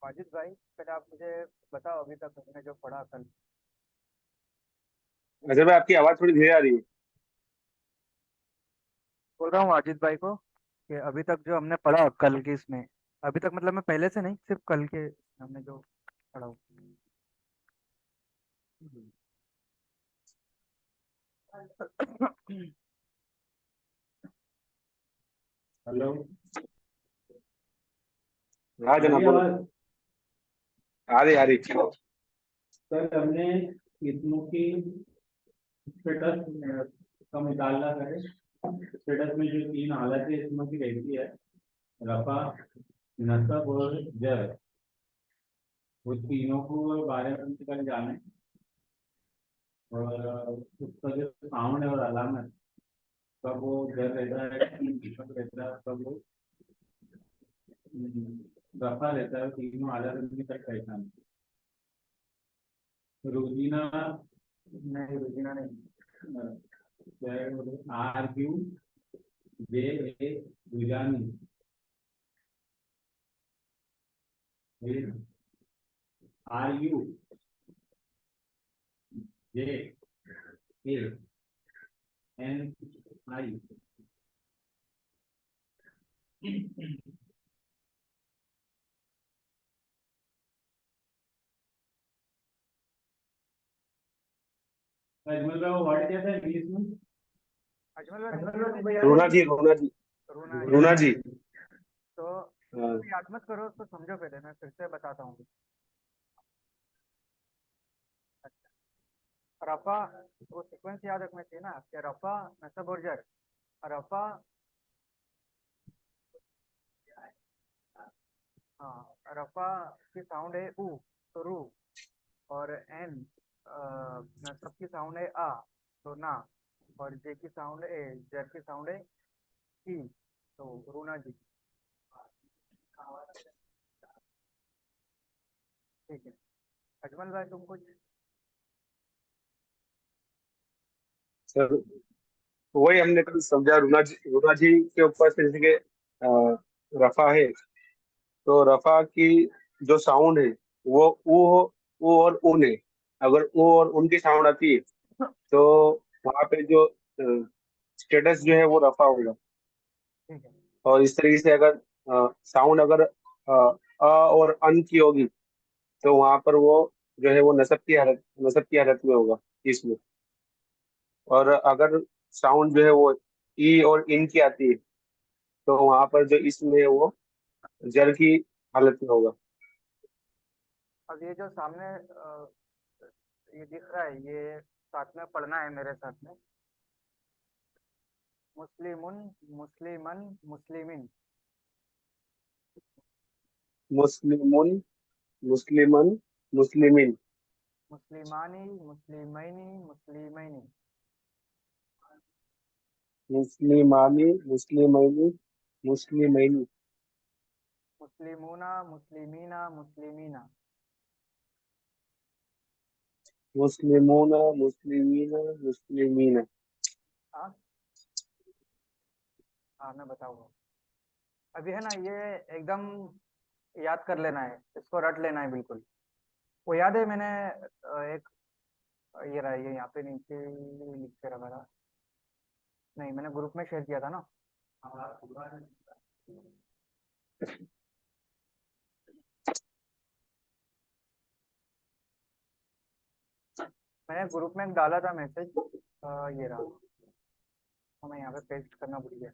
वाजिद भाई, पहले आप मुझे बताओ अभी तक हमने जो पढ़ा कल। अच्छा भाई, आपकी आवाज थोड़ी धीरे आ रही है। बोल रहा हूँ वाजिद भाई को कि अभी तक जो हमने पढ़ा कल के इसमें, अभी तक मतलब मैं पहले से नहीं, सिर्फ कल के हमने जो पढ़ा हो। हेलो। हाँ आ रही जनाब, बोलो। आवाज? आ रही। सर हमने किस्मों की स्टेटस का मुताला करें। स्टेटस में जो तीन हालतें इसमें की रहती है, रफा, नसब और जर, वो तीनों को बारे में कल जाने। और उसका जो साउंड है और अलामत, कब वो जर रहता है, कब रहता है, कब वो रफा रहता है, तीनों हालत उनकी तक पहचान। रोजीना, नहीं रोजीना नहीं, आर क्यू जे ए रुझानी, R U J A N I. Ajmal का वो वर्ड क्या था इंग्लिश में? अजमल भाई तुमको अजमल याद का है तुमको क्या? याद है? रोना जी। रोना जी। रोना जी। तो हाँ। याद मत करो, तो समझो, पहले मैं फिर से बताता हूँ। रफा, वो सीक्वेंस याद रखना चाहिए ना कि रफा, नसब और जर। रफा, हाँ, रफा की साउंड है ऊ, तो रू। और एन, नसब की साउंड है आ, तो ना। और जे की साउंड है, जर की साउंड है ई, तो रूना जी। ठीक है। अजमल भाई तुम कुछ। सर, वही हमने कल समझा। रूना जी के ऊपर से जैसे कि रफा है, तो रफा की जो साउंड है वो ऊ और उन है। अगर ऊ और उन की साउंड आती है तो वहाँ पे जो स्टेटस जो है वो रफा होगा। ठीक है। और इस तरीके से अगर साउंड अगर और अन की होगी तो वहां पर वो जो है वो नसब की हालत में होगा इसमें। और अगर साउंड जो है वो ई और इन की आती है तो वहां पर जो इसमें है वो जर की हालत में होगा। अब ये जो सामने ये दिख रहा है, ये साथ में पढ़ना है मेरे साथ में। मुस्लिमुन, मुस्लिमन, मुस्लिमिन। मुस्लिमुन, मुस्लिमन, मुस्लिमिन। मुस्लिमानी, मुस्लिमैनी, मुस्लिमैनी। मुस्लिमानी, मुस्लिमैनी, मुस्लिमैनी। मुस्लिमूना, मुस्लिमीना, मुस्लिमीना। मुस्लिमूना, मुस्लिमीना, मुस्लिमीना। हाँ। हाँ मैं बताऊंगा। अभी है ना, ये एकदम याद कर लेना है, इसको रट लेना है बिल्कुल। वो याद है मैंने एक, ये रहा, ये यहाँ पे नीचे लिख के रखा था। नहीं, मैंने ग्रुप में शेयर किया था ना। मैंने ग्रुप में डाला था मैसेज, ये रहा। हमें यहाँ पे पेस्ट करना भूल गया।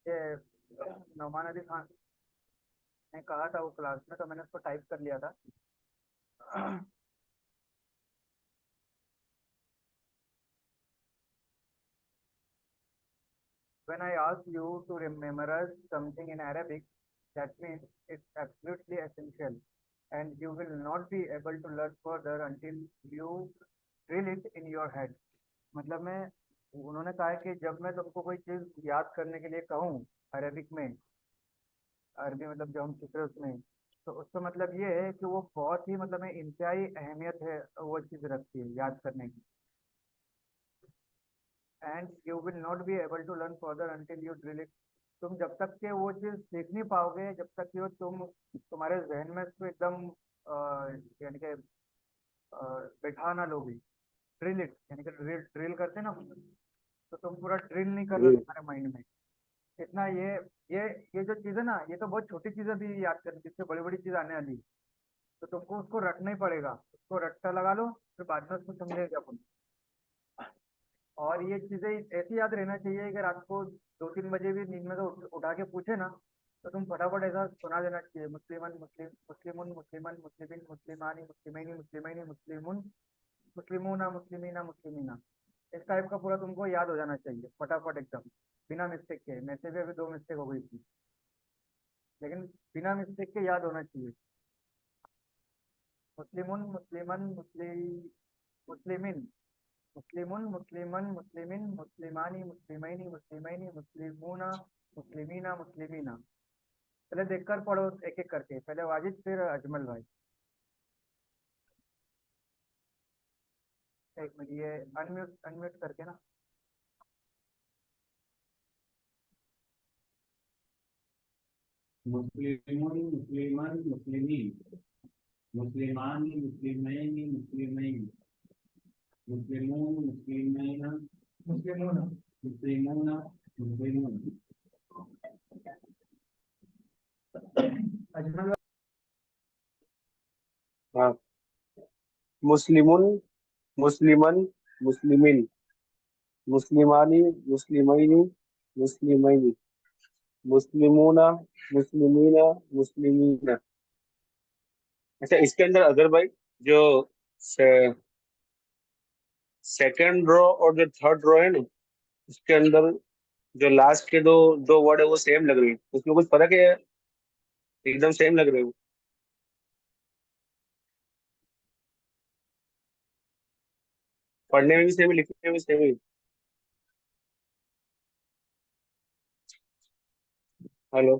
ये नौमान अली खान ने कहा था वो क्लास में, तो मैंने उसको टाइप कर लिया था। When I ask you to memorize something in Arabic, that means it's absolutely essential, and you will not be able to learn further until you drill it in your head. मतलब मैं, उन्होंने कहा है कि जब मैं तुमको कोई चीज़ याद करने के लिए कहूँ अरबिक में, अरबी मतलब जो हम सीख रहे हैं उसमें, तो उसका मतलब ये है कि वो बहुत ही मतलब में इंतहाई अहमियत है, वो चीज़ रखती है याद करने की। And you will not be able to learn further until you drill it. तुम जब तक के वो चीज़ सीख नहीं पाओगे, जब तक कि वो तुम्हारे जहन में इसको एकदम यानी कि बैठा ना लोगे। ड्रिल इट यानी कि ड्रिल ड्रिल करते हैं ना, तो तुम पूरा ड्रिल नहीं कर रहे हो हम्म, तुम्हारे माइंड में इतना। ये ये जो चीज़ है ना, ये तो बहुत छोटी चीज़ें भी याद करनी, जिससे बड़ी बड़ी चीज़ आने वाली है। तो तुमको उसको रटना ही पड़ेगा, उसको रट्टा लगा लो, फिर बाद में उसको समझेगा अपन। और ये चीजें ऐसी याद रहना चाहिए कि रात को 2-3 बजे भी नींद में तो उठा के पूछे ना, तो तुम फटाफट ऐसा सुना देना चाहिए, मुस्लिमन मुस्लिम मुस्लिमुन मुस्लिमन मुस्लिमिन मुस्लिमानी मुस्लिमैनी मुस्लिमैनी मुस्लिमुन मुस्लिमूना मुस्लिमीना मुस्लिमीना। इस टाइप का पूरा तुमको याद हो जाना चाहिए फटाफट एकदम, बिना मिस्टेक के। मेरे से भी अभी 2 मिस्टेक हो गई थी, लेकिन बिना मिस्टेक के याद होना चाहिए। मुस्लिमुन मुस्लिमन मुस्लिम मुस्लिमिन मुस्लिमुन मुस्लिमन मुस्लिमिन मुस्लिमानी मुस्लिमैनी मुस्लिमैनी मुस्लिमूना मुस्लिमीना मुस्लिमीना। पहले देखकर पढ़ो एक एक करके, पहले वाजिद फिर अजमल भाई। एक मिनट, ये अनम्यूट अनम्यूट करके ना। मुस्लिमुन मुस्लिमन मुस्लिमीन मुस्लिमानी मुस्लिमैनी मुस्लिमैन मुस्लिमून मुस्लिमैना मुस्लिमून मुस्लिमूना मुस्लिमून। अजमल भाई। हाँ। मुस्लिमुन मुस्लिमन मुस्लिमिन मुस्लिमानी मुस्लिमैनी मुस्लिमैनी मुस्लिमूना मुस्लिमीना मुस्लिमीना। अच्छा, इसके अंदर अदर भाई, जो सेकंड रो और जो थर्ड रो है ना, उसके अंदर जो लास्ट के दो दो वर्ड है वो सेम लग रही है, उसमें कुछ फर्क है? एकदम सेम लग रहे हो, पढ़ने में भी सेम है, लिखने में भी सेम है। हेलो,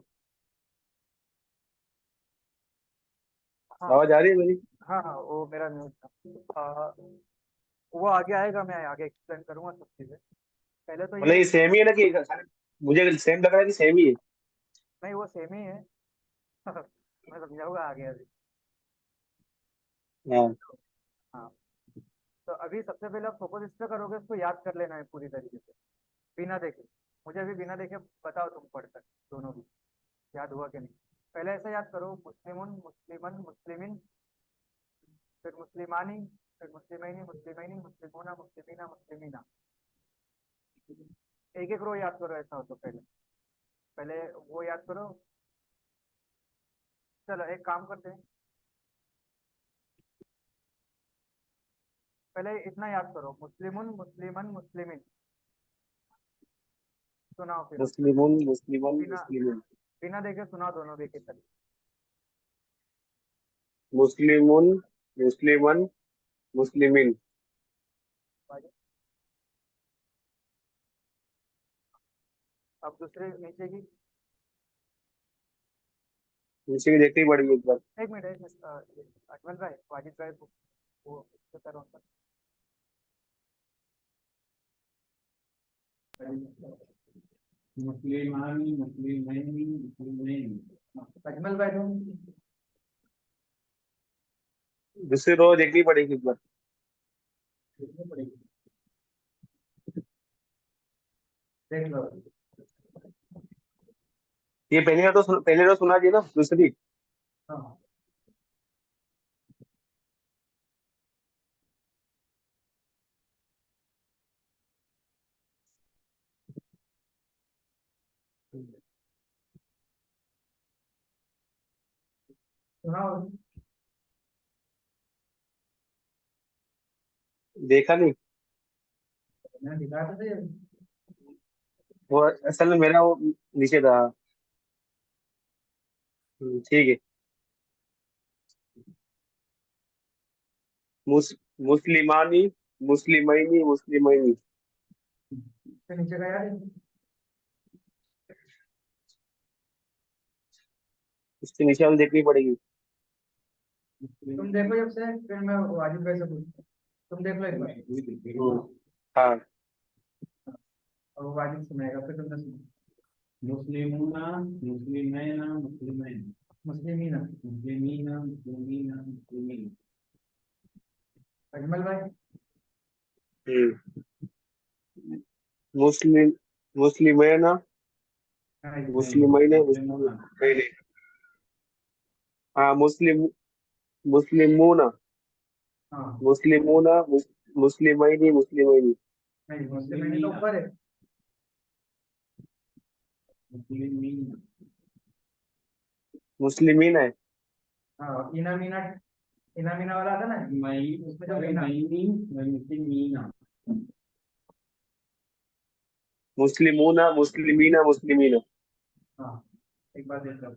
हाँ आवाज आ रही है मेरी? हाँ हाँ, वो मेरा न्यूज था। वो आगे आएगा, मैं आगे एक्सप्लेन करूंगा सब चीजें। पहले तो मतलब ये, ये सेम ही है ना कि मुझे सेम लग रहा है कि सेम ही है? नहीं वो सेम ही है। मैं समझाऊंगा आगे अभी। हाँ। हाँ, तो अभी सबसे पहले आप फोकस इस पे करोगे, इसको याद कर लेना है पूरी तरीके से, बिना देखे। मुझे अभी बिना देखे बताओ तुम पढ़ कर, दोनों भी याद हुआ कि नहीं। पहले ऐसे याद करो, मुस्लिमुन मुस्लिमन मुस्लिमिन, फिर मुस्लिमानी, फिर मुस्लिमैनी मुस्लिमैनी मुस्लिमूना मुस्लिमीना मुस्लिमीना। एक एक रो याद करो, ऐसा हो तो पहले पहले वो याद करो। चलो एक काम करते हैं, पहले इतना याद करो, मुस्लिमुन मुस्लिमन मुस्लिमिन। सुनाओ फिर अब, मुस्लिमुन मुस्लिमन बिना मुस्लिमिन बिना देखे सुनाओ दोनों भी एक एक करके। मुस्लिमुन मुस्लिमन मुस्लिमिन। आगे। अब दूसरे नीचे की। नीचे की देखनी पड़ेगी एक बार। एक मिनट एक मिनट, अजमल भाई वाजिद भाई को वो उसको करो उनका। मुस्लिमानी मुस्लिमैनी मुस्लिमैन। अजमल भाई तुम दूसरी रो देखनी पड़ेगी एक बार। देखनी पड़ेगी, देख लो। ये पहले रो सुना दी ना, दूसरी। हाँ सुनाओ। देखा नहीं। मैंने दिखाया तो थे। वो असल में मेरा वो नीचे था। ठीक है। मुस, मुस्लिमानी, मुस्लिमैनी, मुस्लिमैनी। इसके नीचे का यार। इसके निशान देखनी पड़ेगी। तुम देखो जब से, फिर मैं वाजिब भाई से पूछता हूँ। तुम देख लो एक बार। हम्म, हाँ। और वो वाजिब सुनाएगा, फिर तुमने सुना। मुस्लिमूना, मुस्लिमैना, मुस्लिमैन, मुस्लिमीना। मुस्लिमीना, मुस्लिमीना, मुस्लिमीन। अजमल भाई। हम्म, मुस्लिम, मुस्लिमैना, नहीं, मुस्लिमैना, मुस्लिमूना। मुस्लिमैनी। हाँ, मुस्लिम, मुस्लिमूना, हाँ। मुस्लिमूना, मुस्लिमैनी, मुस्लिमैनी। नहीं, मुस्लिमीना तो मुस्लिमीना, ऊपर है। मुस्लिमीन। मुस्लिमीन है। हाँ, इना मीना। इना मीना वाला था ना। मई, उसमें जो अरे मीना। मईनी, मुस्लिमीना। मुस्लिमूना, मुस्लिमीना, मुस्लिमीना। हाँ, एक बार देख लो।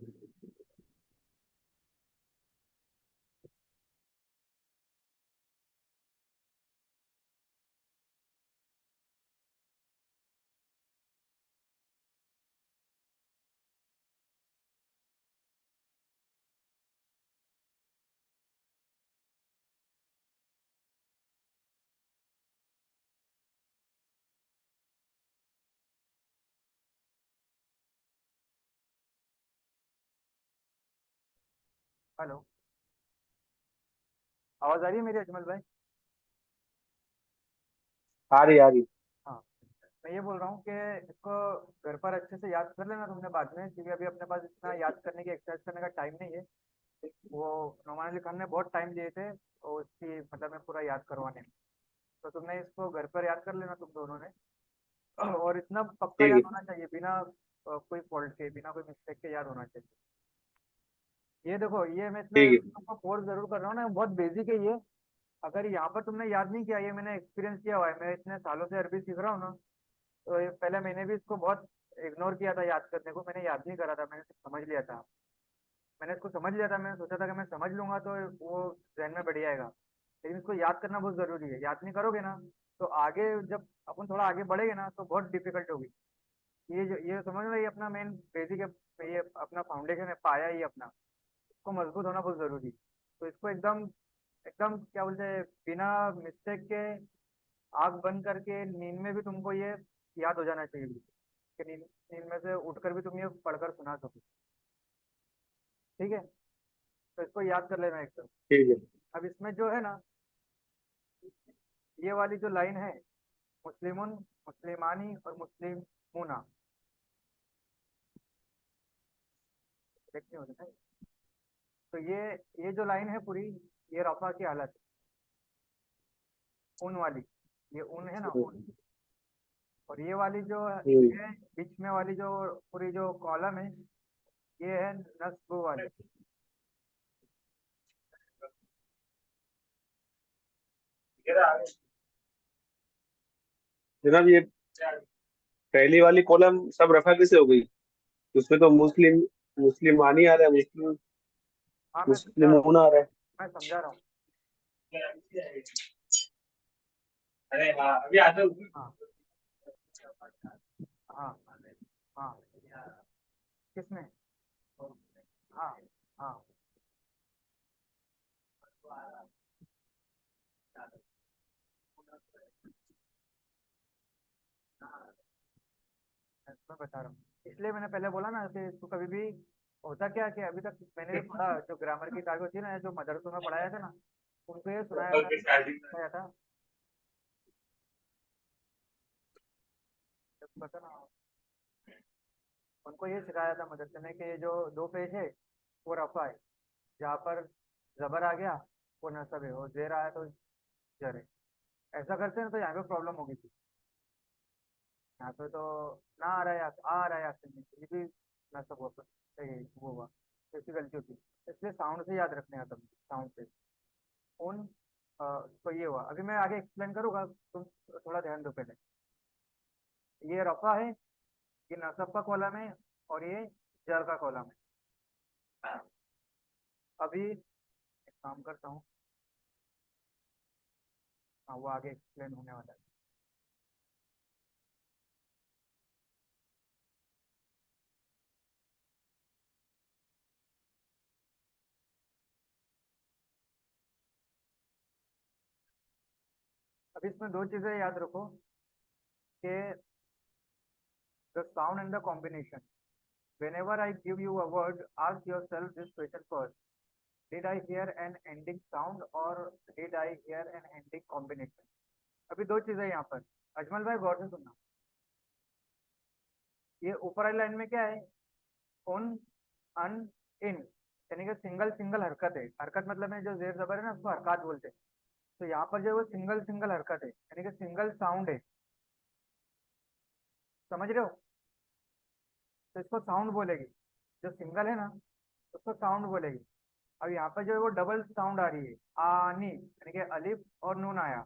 हेलो। आवाज आ रही है मेरी अजमल भाई? आ रही। हाँ। मैं ये बोल रहा हूँ कि इसको घर पर अच्छे से याद कर लेना तुमने बाद में, क्योंकि अभी अपने पास इतना याद करने की, एक्सरसाइज करने का टाइम नहीं है। वो नोमान अली खान ने बहुत टाइम दिए थे और उसकी मतलब मैं पूरा याद करवाने में। तो तुमने इसको घर पर याद कर लेना तुम दोनों ने। और इतना पक्का ठीक याद है। होना चाहिए, बिना कोई फॉल्ट के, बिना कोई मिस्टेक के याद होना चाहिए। ये देखो, ये मैं इतना ठीक है। तुमको फोर्स जरूर कर रहा हूँ ना, बहुत बेसिक है ये। अगर यहाँ पर तुमने याद नहीं किया, ये मैंने एक्सपीरियंस किया हुआ है, मैं इतने सालों से अरबी सीख रहा हूँ ना। तो ये पहले मैंने भी इसको बहुत इग्नोर किया था याद करने को, मैंने याद नहीं करा था, मैंने सिर्फ समझ लिया था। मैंने इसको समझ लिया था, मैंने सोचा था कि मैं समझ लूंगा तो वो जहन में बढ़ जाएगा। लेकिन इसको याद करना बहुत जरूरी है, याद नहीं करोगे ना तो आगे जब अपन थोड़ा आगे बढ़ेंगे ना तो बहुत डिफिकल्ट होगी। ये समझ लो, ये अपना मेन बेसिक है, ये अपना फाउंडेशन है, पाया ही अपना। इसको मजबूत होना बहुत जरूरी है। तो इसको एकदम, एकदम क्या बोलते हैं, बिना मिस्टेक के, आंख बंद करके नींद में भी तुमको ये याद हो जाना चाहिए कि नींद नींद में से उठकर भी तुम ये पढ़कर सुना सको। ठीक है, तो इसको याद कर लेना एकदम। ठीक है। अब इसमें जो है ना, ये वाली जो लाइन है, मुस्लिमुन, मुस्लिमानी और मुस्लिमूना, देखनी होगी ना। तो ये जो लाइन है पूरी, ये रफा की हालत है, ऊन वाली। ये ऊन है ना, ऊन। और ये वाली जो हम्म, है बीच में वाली जो पूरी जो कॉलम है, ये है नस्ब वाली। जनाब ये पहली वाली कॉलम सब रफा कैसे हो गई? उसमें तो मुस्लिम, मुस्लिमानी आ रहा है, मुस्लिम, हाँ, मैं समझा रहा हूँ। मुस्लिमून आ रहा है। मैं समझा रहा हूँ। अरे हाँ, अभी आता हूँ। हाँ। हाँ। हाँ। किसमें? हाँ। हाँ। मैं बता रहा हूँ, इसलिए मैंने पहले बोला ना कि इसको कभी भी, होता क्या कि अभी तक मैंने भी पढ़ा, जो ग्रामर की किताबें होती है ना, जो मदरसों में पढ़ाया था ना, उनको ये सुनाया था, पता ना, उनको ये सिखाया था मदरसे में कि ये जो दो पेश है वो रफा है, जहाँ पर जबर आ गया वो नसब है, और जेर आया तो जर है। ऐसा करते हैं ना तो यहाँ पे प्रॉब्लम होगी थी। यहाँ पे तो ना आ रहा है, आ रहा है एक्शन में, ये भी ना सब हो सही वो हुआ, ऐसी गलती होती है, इसलिए साउंड से याद रखने आता, साउंड से उन तो ये हुआ। अभी मैं आगे एक्सप्लेन करूँगा, तुम थोड़ा ध्यान दो पहले। ये रफा है, ये नसब का कॉलम है, और ये जर का कॉलम है। अभी एक काम करता हूँ, हाँ वो आगे एक्सप्लेन होने वाला है। अब इसमें दो चीजें याद रखो कि the sound and the combination. Whenever I give you a word, ask yourself this question first. Did I hear an ending sound or did I hear an ending combination? अभी दो चीजें यहाँ पर, अजमल भाई गौर से सुनना। ये ऊपर वाली लाइन में क्या है? उन, अन, इन, यानी कि सिंगल सिंगल हरकत है। हरकत मतलब है जो जेर जबर है ना, उसको हरकत बोलते हैं। तो यहाँ पर जो है वो सिंगल सिंगल हरकत है, यानी कि सिंगल साउंड है। समझ रहे हो? तो इसको साउंड बोलेगी। जो सिंगल है ना, उसको साउंड बोलेगी। अब यहाँ पर जो है वो डबल साउंड आ रही है, आनी, यानी कि अलिफ और नून आया,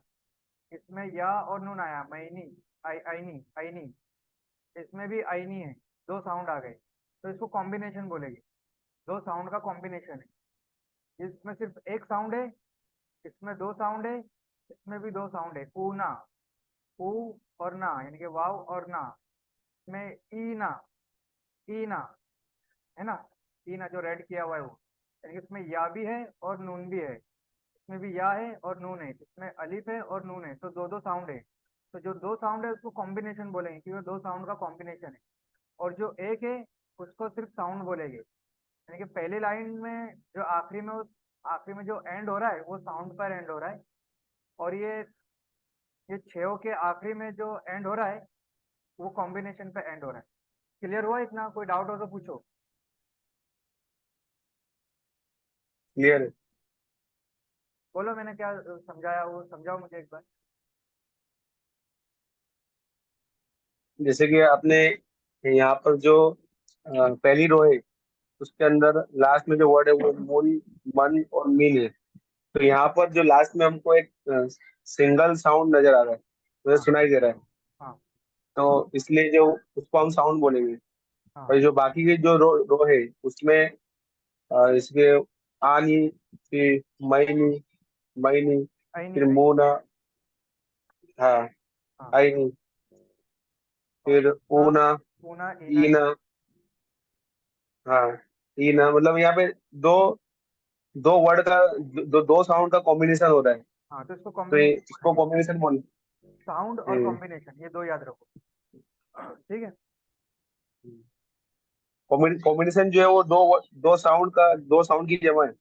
इसमें या और नून आया, मैनी, आईनी, आईनी, इसमें भी आईनी है, दो साउंड आ गए, तो इसको कॉम्बिनेशन बोलेगी। दो साउंड का कॉम्बिनेशन है। इसमें सिर्फ एक साउंड है, इसमें दो साउंड है, इसमें भी दो साउंड है। ऊना, ऊ और ना, यानी कि वाव और ना। इसमें ईना, ईना, है ना, ईना जो रेड किया हुआ है वो, यानी कि इसमें या भी है और नून भी है। इसमें भी या है और नून है, इसमें अलिफ है और नून है, तो दो दो साउंड है। तो जो दो साउंड है उसको कॉम्बिनेशन बोलेंगे, क्योंकि दो साउंड का कॉम्बिनेशन है। और जो एक है उसको सिर्फ साउंड बोलेंगे, यानी कि पहली लाइन में जो आखिरी में, उस आखिरी में जो एंड हो रहा है वो साउंड पर एंड हो रहा है। और ये छो के आखिरी में जो एंड हो रहा है वो कॉम्बिनेशन पे एंड हो रहा है। क्लियर हुआ? इतना कोई डाउट हो तो पूछो। क्लियर है। बोलो मैंने क्या समझाया, वो समझाओ मुझे एक बार। जैसे कि आपने यहाँ पर जो पहली रो है उसके अंदर लास्ट में जो वर्ड है वो मुन, मन और मीन है। तो यहाँ पर जो लास्ट में हमको एक सिंगल साउंड नजर आ रहा है, मुझे हाँ सुनाई दे रहा है, हाँ तो इसलिए जो उसको हम साउंड बोलेंगे। हाँ। और जो बाकी की जो रो है उसमें इसके आनी, फिर मैनी, मैनी, आई नहीं, फिर आई नहीं। मोना, हाँ, हाँ। आईनी, और फिर ऊना, ऊना, ऊना, ईना, ईना, हाँ, ईना, मतलब यहाँ पे दो दो वर्ड का दो साउंड का कॉम्बिनेशन हो रहा है। हाँ, तो इसको तो कॉम्बिनेशन इसको बोलेंगे। कॉम्बिनेशन बोल। साउंड और हम्म, कॉम्बिनेशन, ये दो याद रखो, ठीक है। कॉम्बिनेशन जो है वो दो साउंड की जमा है।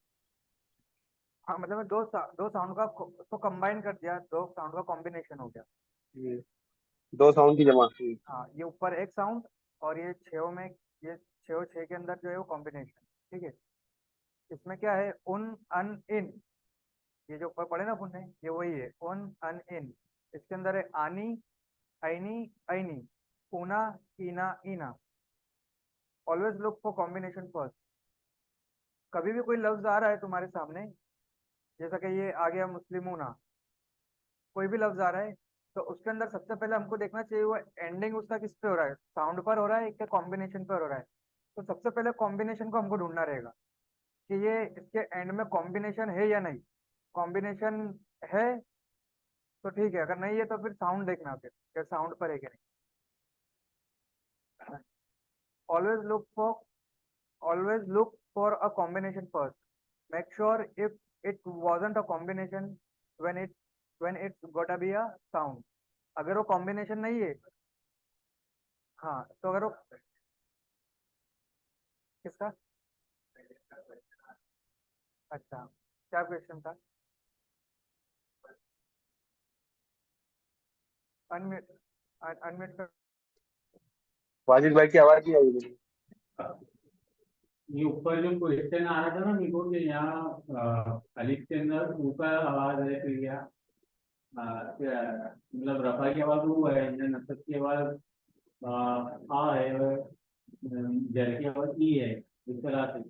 हाँ मतलब दो साउंड का को कंबाइन कर दिया, दो साउंड का कॉम्बिनेशन हो गया। हम्म, दो साउंड की जमा। हाँ, ये ऊपर एक साउंड और ये छो में, ये छो छः के अंदर जो है वो कॉम्बिनेशन, ठीक है। इसमें क्या है? उन, अन, इन, ये जो ऊपर पढ़े ना अपन ने, ये वही है, उन, अन, इन। इसके अंदर है आनी, आईनी, आईनी, ऊना, ईना, ईना। Always look for combination first. कभी भी कोई लफ्ज आ रहा है तुम्हारे सामने, जैसा कि ये आ गया मुस्लिमूना, कोई भी लफ्ज आ रहा है, तो उसके अंदर सबसे पहले हमको देखना चाहिए वो एंडिंग उसका किस पे हो रहा है, साउंड पर हो रहा है क्या कॉम्बिनेशन पर हो रहा है। तो सबसे पहले कॉम्बिनेशन को हमको ढूंढना रहेगा कि ये इसके एंड में कॉम्बिनेशन है या नहीं। कॉम्बिनेशन है तो ठीक है, अगर नहीं है तो फिर साउंड देखना, फिर साउंड पर है कि नहीं। Always look for, always look for a combination first. Make sure if it wasn't a combination when it's gotta be a sound. अगर वो कॉम्बिनेशन नहीं है, हाँ, तो अगर वो किसका, अच्छा, क्या क्वेश्चन था? अनम्यूट, अनम्यूट कर। वाजिद भाई की आवाज नहीं आई मुझे। ये ऊपर जो क्वेश्चन आ रहा था ना मेरे को कि यहाँ अलिफ के अंदर ऊ का आवाज है, फिर या मतलब रफा की आवाज ऊ है, नसब की आवाज आ है और जर की और ई है इस तरह से।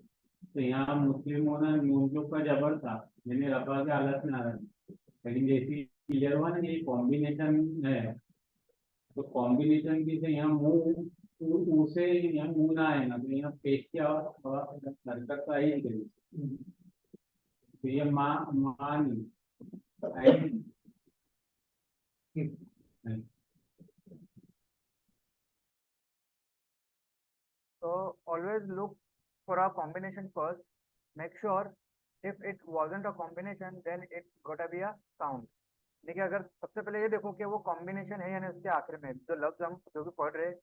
तो यहाँ मुस्लिमों ने नून के ऊपर जबर था, यानी रफा के हालत में आ रहा है। लेकिन जैसे क्लियर हुआ ना, ये कॉम्बिनेशन है, तो कॉम्बिनेशन की से यहाँ मुंह से यहाँ मुंह ना आए ना, तो यहाँ पेश की हरकत तो आई नहीं करी। तो ये माँ माँ नहीं आई नहीं। So always look for a combination first. Make sure if it wasn't a combination, then it gotta be a sound. देखिए, अगर सबसे पहले ये देखो कि वो कॉम्बिनेशन है या नहीं, उसके आखिर में जो लफ्ज हम जो भी पढ़ रहे हैं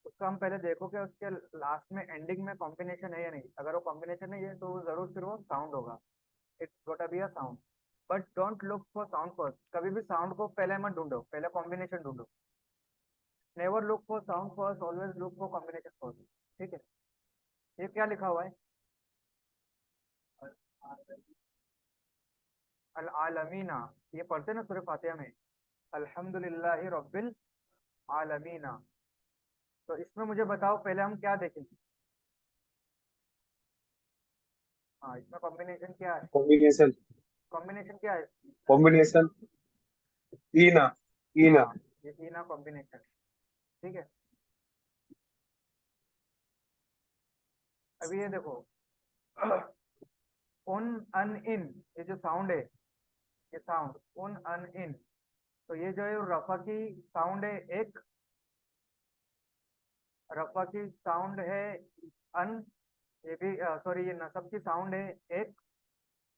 उसका हम पहले देखो कि उसके लास्ट में एंडिंग में कॉम्बिनेशन है या नहीं। अगर वो कॉम्बिनेशन नहीं है तो वो जरूर फिर वो साउंड होगा। इट्स गोटा be a sound. But don't look for sound first. कभी भी साउंड को पहले मत ढूंढो, पहले कॉम्बिनेशन ढूंढो। Never look for sound first, always look for combination first. ठीक है। ये क्या लिखा हुआ है? अल आलमीना। ये पढ़ते ना सूरह फातिहा में, अल्हम्दुलिल्लाहि रब्बिल आलमीना। तो इसमें मुझे बताओ पहले हम क्या देखेंगे। हाँ, इसमें कॉम्बिनेशन क्या है? कॉम्बिनेशन कॉम्बिनेशन क्या है? कॉम्बिनेशन ईना ईना हाँ, ये तीन कॉम्बिनेशन। ठीक है। अभी ये देखो, उन अन इन, ये जो साउंड है, ये साउंड उन अन इन, तो ये जो है रफा की साउंड है एक, रफा की साउंड है अन, ये भी सॉरी, ये नसब की साउंड है एक,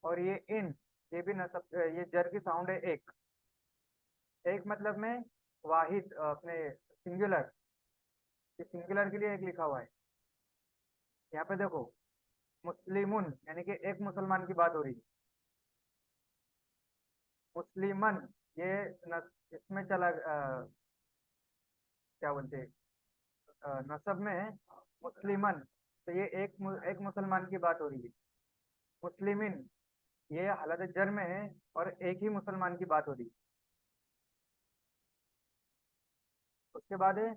और ये इन, ये भी नसब, ये जर की साउंड है एक। एक मतलब में वाहिद, अपने सिंगुलर। ये सिंगुलर के लिए एक लिखा हुआ है। यहाँ पे देखो, मुस्लिमुन यानी कि एक मुसलमान की बात हो रही है। मुस्लिमन, ये इसमें चला, क्या बोलते हैं, नसब में है मुस्लिमन, तो ये एक मुसलमान की बात हो रही है। मुस्लिमिन, ये हालत जर में है और एक ही मुसलमान की बात हो रही है। उसके बाद है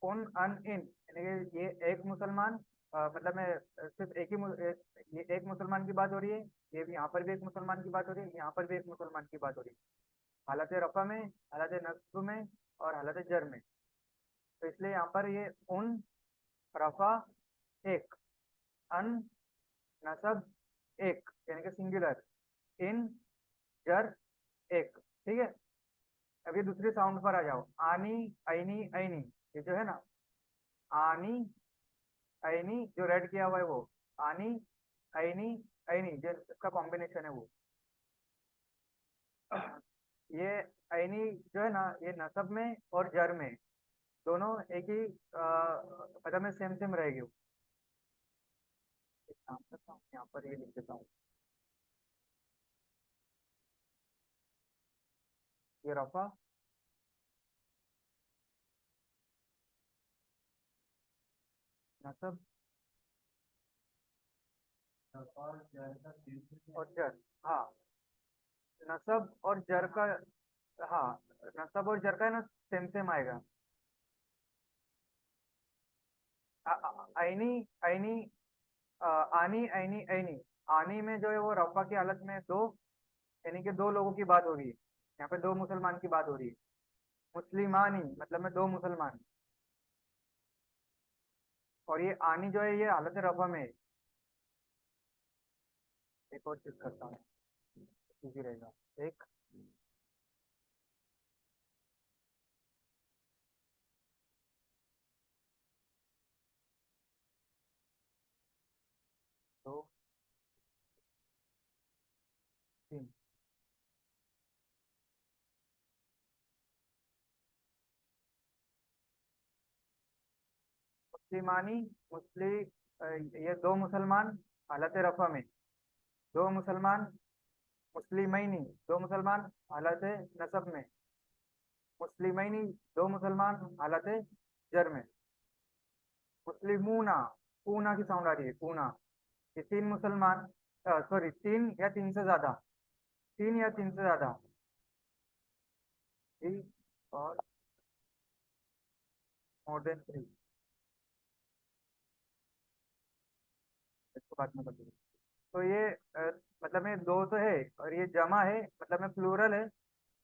कौन अन इन, यानी कि ये एक मुसलमान, मतलब मैं सिर्फ एक ही ये एक मुसलमान की बात हो रही है। ये भी यहाँ पर भी एक मुसलमान की बात हो रही है, यहाँ पर भी एक मुसलमान की बात हो रही है। हालत रफा में, हालत नस्ब में, और हालत जर में। तो इसलिए यहाँ पर ये उन, रफा एक, अन, नसब एक यानी कि सिंगुलर, इन, जर एक। ठीक है। अभी दूसरी साउंड पर आ जाओ, आनी, ऐनी, ऐनी। ये जो है ना, आनी, ऐनी, जो रेड किया हुआ है वो आनी, ऐनी, ऐनी, जो इसका कॉम्बिनेशन है वो। ये ऐनी जो है ना, ये नसब में और जर में दोनों एक ही मतलब में सेम सेम रहेगी। एक काम करता हूँ, यहाँ पर ये लिख देता हूँ, ये रफा, नसब और जर। हाँ, नसब और जर का, हाँ, नसब और जर का है ना, सेम सेम आएगा। आईनी, आईनी, आनी, ऐनी, ऐनी। आनी में जो है वो रफा की हालत में दो, यानी कि दो लोगों की बात हो रही है। यहाँ पे दो मुसलमान की बात हो रही है। मुस्लिमानी मतलब में दो मुसलमान। और ये आनी जो है ये हालत रफा में है। एक और चीज करता हूँ, इजी रहेगा। एक, दो, तीन। मुस्लिमानी, ये दो मुसलमान हालत रफा में, दो मुसलमान, मुस्लिमैनी दो मुसलमान हालत नसब में, मुस्लिमैनी दो मुसलमान हालत जर में, मुस्लिमूना, पूना की साउंड आ रही है, पूना, ये तीन मुसलमान, सॉरी तीन या तीन से ज्यादा, तीन या तीन से ज्यादा, थ्री और मोर देन थ्री, इसको बात में कर, तो ये मतलब में दो तो है और ये जमा है, मतलब में प्लूरल है,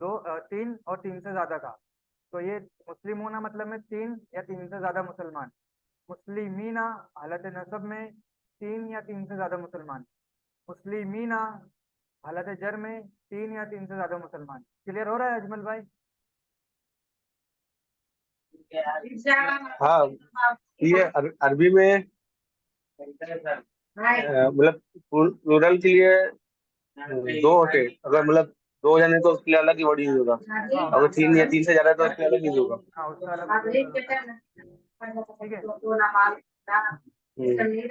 दो तीन और तीन से ज्यादा का, तो ये मुस्लिम होना मतलब में तीन या तीन से ज्यादा मुसलमान, मुस्लिमीना हालत नसब में तीन या तीन से ज्यादा मुसलमान, मुस्लिमीना हालत जर में तीन या तीन से ज्यादा मुसलमान। क्लियर हो रहा है अजमल भाई? हाँ, ये अरबी में मतलब प्लूरल के लिए दो होते, अगर मतलब दो जने तो उसके लिए अलग ही वर्ड यूज होगा, हाँ अगर तीन या तीन से ज्यादा तो उसके अलग यूज होगा। हाँ, उसका अलग होता है। ठीक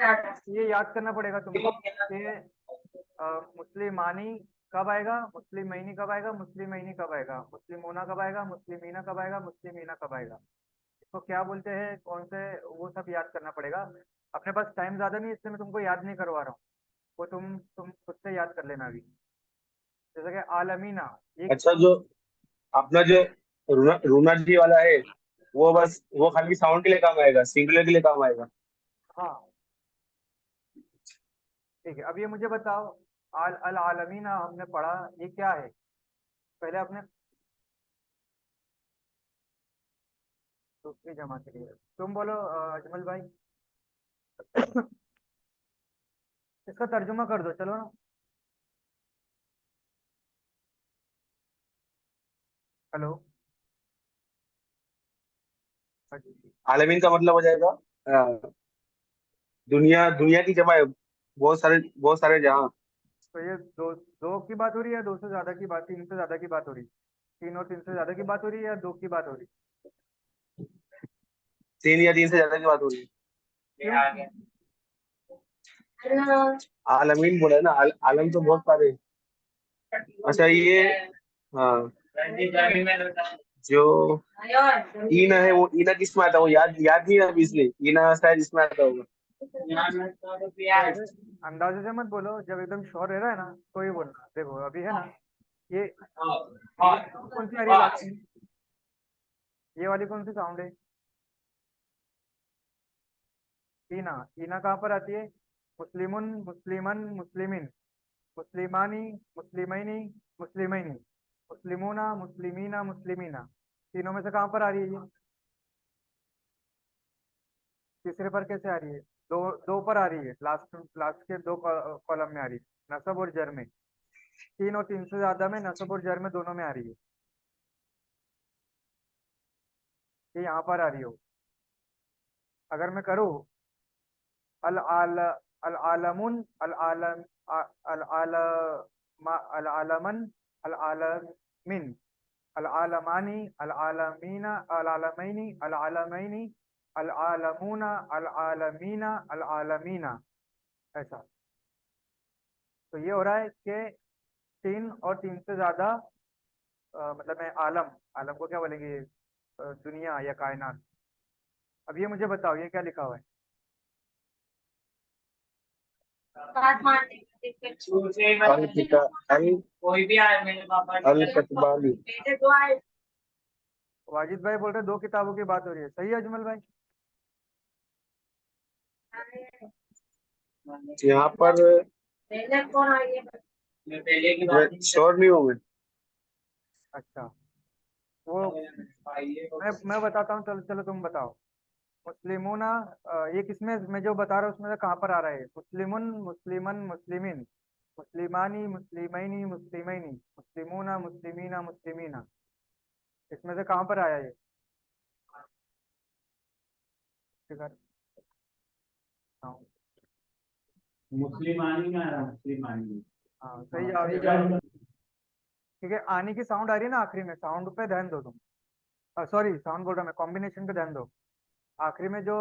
है, ये याद करना पड़ेगा तुमको कि मुस्लिमानी कब आएगा, मुस्लिमैनी कब आएगा, मुस्लिमैनी कब आएगा, मुस्लिमोना कब आएगा, मुस्लिमीना कब आएगा, मुस्लिमीना कब आएगा, इसको क्या बोलते हैं, कौन से, वो सब याद करना पड़ेगा। अपने पास टाइम ज्यादा नहीं है, इसलिए मैं तुमको याद नहीं करवा रहा हूँ, वो तुम खुद से याद कर लेना अभी। जैसे कि आलमीना, एक, अच्छा, जो अपना जो रूना जी वाला है, वो बस वो खाली साउंड के लिए काम आएगा, सिंगुलर के लिए काम आएगा। हाँ ठीक है। अब ये मुझे बताओ, आल अल आलमीना हमने पढ़ा, ये क्या है? पहले अपने दूसरी जमा के लिए तुम बोलो अजमल भाई। इसका तर्जुमा कर दो चलो ना। हेलो। आलमीन का मतलब हो जाएगा दुनिया, दुनिया की जमा है, बहुत सारे जहां। तो ये दो दो की बात हो रही है, दो से ज्यादा की बात, तीन से ज्यादा की बात हो रही, तीन और तीन से ज्यादा की बात हो रही है, या दो की बात हो रही? तीन या तीन से ज्यादा की बात हो रही क्यों? है। आलमीन बोला है ना, आलम तो बहुत सारे। अच्छा, ये हाँ, जो ईना है, वो ईना किस में आता है, वो याद याद नहीं है अभी, इसलिए ईना शायद इसमें आता होगा। ऐसे अंदाजे से मत बोलो, जब एकदम श्योर रह रहा है ना तो ही बोलना। देखो अभी है ना, ये कौन सी आ रही है लास्ट में, ये वाली कौन सी साउंड है? ईना, ईना कहाँ पर आती है? मुस्लिमुन, मुस्लिमन, मुस्लिमिन, मुस्लिमानी, मुस्लिमैनी, मुस्लिमैनी, मुस्लिमूना, मुस्लिमीना, मुस्लिमीना, तीनों में से कहाँ पर आ रही है ये? तीसरे पर कैसे आ रही है? दो दो पर आ रही है, लास्ट लास्ट के दो कॉलम में आ रही है, नसब और जर में, तीन और तीन से ज्यादा में, नसब और जर में दोनों में आ रही है, ये यहाँ पर आ रही हो। अगर मैं करूँ अल आल अल आलमुन, अल आलम, अल आलम, अल आलमन, अल आलमिन, अल आलमानी, अल आलमीना, अल आलमैनी, अल आलमैनी, अल आलमूना, अल आलमीना, अल आलमीना, ऐसा। तो ये हो रहा है कि तीन और तीन से ज्यादा, मतलब मैं आलम, आलम को क्या बोलेंगे, दुनिया या कायनात। अब ये मुझे बताओ, ये क्या लिखा हुआ है? अल किता अल अल कतबानी। वाजिद भाई बोल रहे दो किताबों की बात हो रही है, सही है अजमल भाई? यहाँ पर श्योर नहीं हूँ मैं। अच्छा, वो मैं बताता हूँ, चलो चलो तुम बताओ। मुस्लिमूना, ये किसमें, मैं जो बता रहा हूँ उसमें से कहाँ पर आ रहा है? मुस्लिमुन, मुस्लिमन, मुस्लिमिन, मुस्लिमानी, मुस्लिमैनी, मुस्लिमैनी, मुस्लिमूना, मुस्लिमीना, मुस्लिमीना, इसमें से कहाँ पर आया ये? फिगर, हाँ मुस्लिमानी में आ रहा, मुस्लिमानी। हाँ, सही जवाब। ठीक है, आने की साउंड आ रही है ना आखिरी में, साउंड पे ध्यान दो तुम, सॉरी साउंड बोल रहा मैं, कॉम्बिनेशन पे ध्यान दो। आखिरी में जो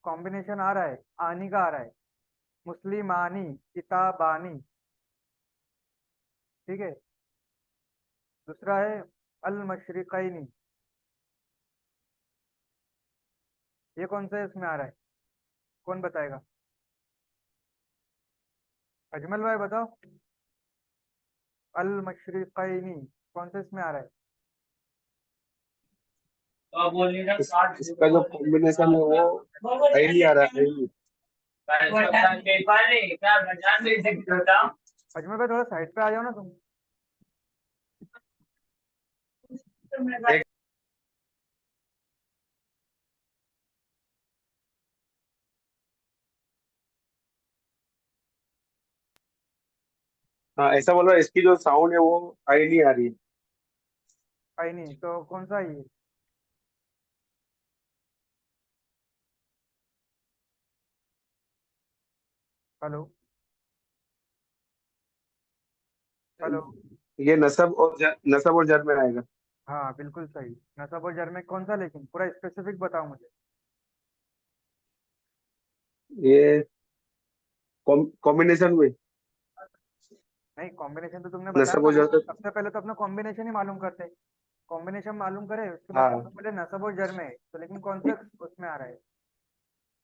कॉम्बिनेशन आ रहा है, आनी का आ रहा है, मुस्लिमानी, किताबानी। ठीक है। दूसरा है अल मशरिकैनी। ये कौन सा इसमें आ रहा है, कौन बताएगा? अजमल भाई बताओ। अल मशरिकैनी कौन सा इसमें आ रहा है? इसका जो कॉम्बिनेशन है वो सही नहीं आ रहा है। अजमल भाई थोड़ा साइड पे आ जाओ ना तुम। एक, हाँ ऐसा बोल रहा है, इसकी जो साउंड है वो आई नहीं आ रही। आई नहीं तो कौन सा है ये? हेलो। हेलो। ये नसब और जर में आएगा। हाँ बिल्कुल सही। नसब और जर में कौन सा, लेकिन पूरा स्पेसिफिक बताओ मुझे। ये कॉम्बिनेशन में नहीं, कॉम्बिनेशन तो तुमने बताया नसब ना। और जर। सबसे पहले तो अपना कॉम्बिनेशन ही मालूम करते हैं। कॉम्बिनेशन मालूम करे उसके बाद हाँ, सबसे पहले नसब और जर में है। तो लेकिन कौन से उसमें आ रहा है,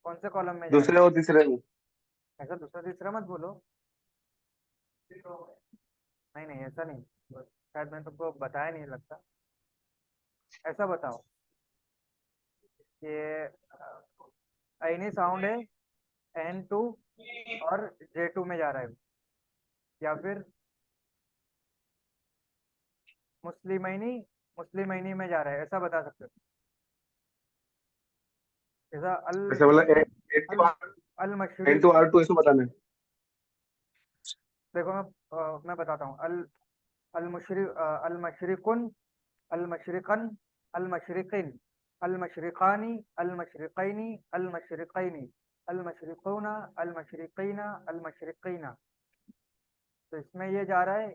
कौन से कॉलम में जा रहा दूसरे और तीसरे में। है? ऐसा दूसरा तीसरा मत बोलो। नहीं नहीं, ऐसा नहीं। शायद मैंने तुमको बताया नहीं लगता। ऐसा बताओ कि आईनी साउंड है, N2 और J2 में जा रहा है, या फिर मुस्लिमैनी मुस्लिमैनी में जा रहा है, ऐसा बता सकते हो? जैसा अल ऐसा बोला अल अल एन मशरिक। टू आर टू इसमें बताना है। देखो मैं बताता हूँ। अल मशरिकुन, अल मशरिकन, अल मशरिकिन, अल मशरिकानी, अल मशरिकैनी, अल मशरिकैनी, अल मशरिकूना, अल मशरिकीना, अल मशरिकीना। तो इसमें ये जा रहा है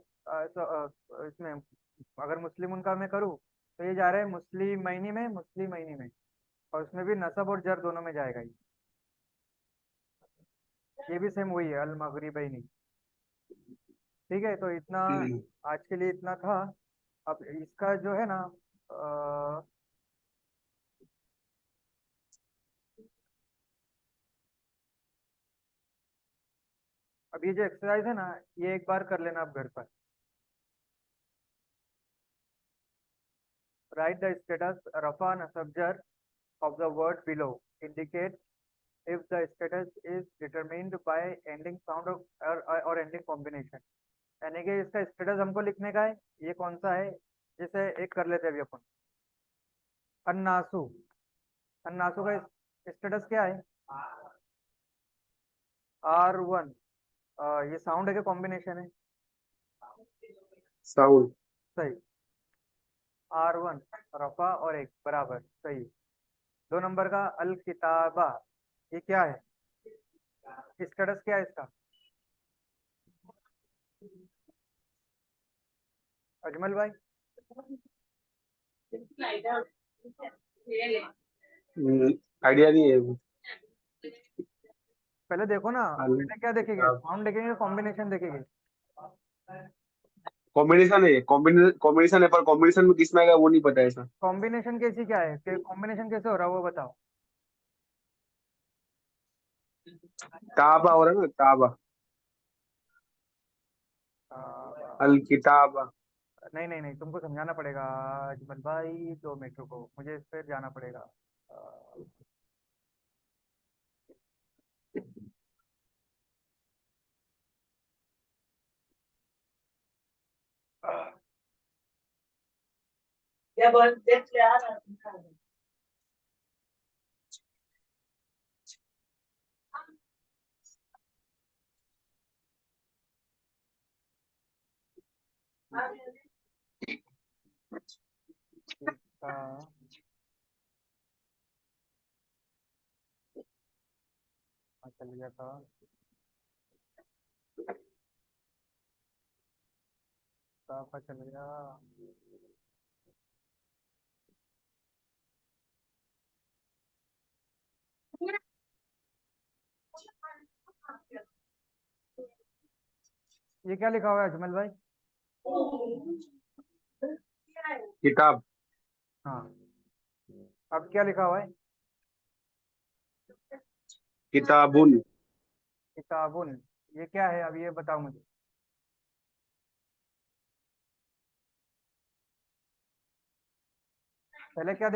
इसमें अगर मुस्लिम उनका मैं करूँ तो ये जा रहा है मुस्लिमैनी में, मुस्लिमैनी में। और उसमें भी नसब और जर दोनों में जाएगा ये भी सेम वही है, अल मगरिबैनी। ठीक है, तो इतना हम्म। आज के लिए इतना था। अब इसका जो है ना, अ, अब ये जो एक्सरसाइज है ना, ये एक बार कर लेना आप घर पर। राइट द स्टेटस रफा नसबजर of the word below. Indicate if the status is determined by ending sound of or ending combination. यानी कि इसका स्टेटस हमको लिखने का है। ये कौन सा है? जैसे एक कर लेते हैं अभी अपन। अन्नासु। अन्नासु का स्टेटस क्या है? R1। ये साउंड है कि कॉम्बिनेशन है? साउंड। सही। R1 रफा और एक बराबर सही। 2 नंबर का अल किताबा, ये क्या है? स्टेटस क्या है इसका? अजमल भाई। आइडिया नहीं है अभी। पहले देखो ना, पहले क्या देखेंगे, साउंड देखेंगे, कॉम्बिनेशन देखेंगे? कॉम्बिनेशन है, कॉम्बिनेशन है, पर कॉम्बिनेशन में किस में आएगा वो नहीं पता ऐसा। कॉम्बिनेशन कैसी क्या है, कि कॉम्बिनेशन कैसे हो रहा है वो बताओ। ताबा हो रहा है ना, ताबा। आ, अल किताबा। नहीं नहीं नहीं, तुमको समझाना पड़ेगा अजमल भाई। 2 मिनट रुको, मुझे इस पर जाना पड़ेगा। आ, इसका चल गया था। कहाँ चल गया? ये क्या लिखा हुआ है अजमल भाई? किताब। हाँ, अब क्या लिखा हुआ है? किताबुन। किताबुन। ये क्या है, अब ये बताओ मुझे। पहले क्या